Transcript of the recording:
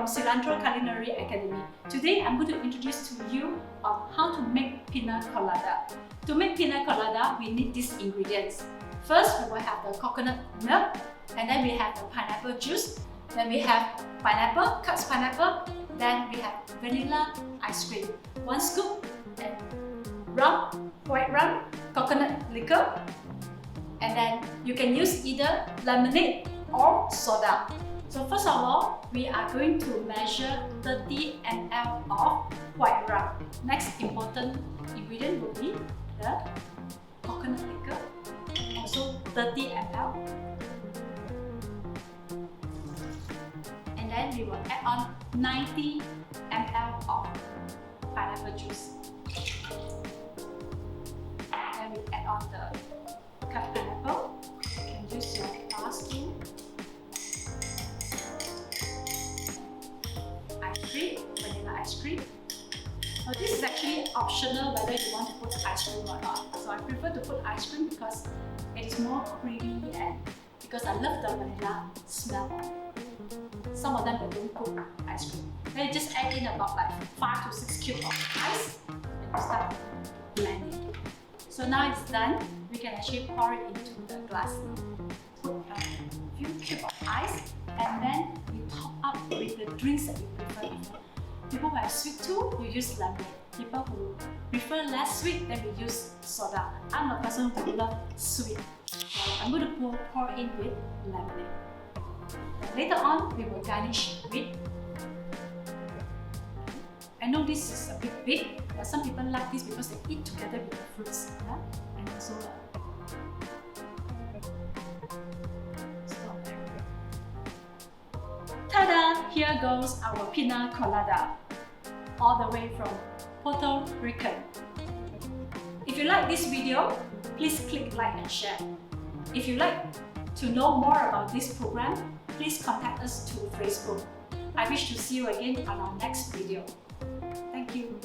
Cilantro Culinary Academy. Today I'm going to introduce to you on how to make Pina Colada. To make Pina Colada, we need these ingredients. First, we will have the coconut milk, and then we have the pineapple juice, then we have pineapple, cut pineapple, then we have vanilla ice cream, 1 scoop, and rum, white rum, coconut liquor, and then you can use either lemonade or soda. So first of all, we are going to measure 30 ml of white rum. Next important ingredient will be the coconut liquor, also 30 ml. And then we will add on 90 ml of pineapple juice. Then we add on the cut pineapple. You can use your bar spoon. Ice cream, vanilla ice cream. Now this is actually optional whether you want to put ice cream or not. So I prefer to put ice cream because it is more creamy and because I love the vanilla smell. Some of them they don't put ice cream. Then you just add in about like 5 to 6 cubes of ice and you start blending. So now it's done, we can actually pour it into the glass. Put a few cubes of ice and then we top up with the drinks that you prefer. People who have sweet tooth, you use lemonade. People who prefer less sweet, then we use soda. I'm a person who loves sweet. So I'm going to pour in with lemonade. And later on, we will garnish with. I know this is a bit big, but some people like this because they eat together with the fruits. Yeah? And also strawberry. Ta-da! Here goes our Pina Colada, all the way from Puerto Rican. If you like this video, please click like and share. If you like to know more about this program, please contact us to Facebook. I wish to see you again on our next video. Thank you.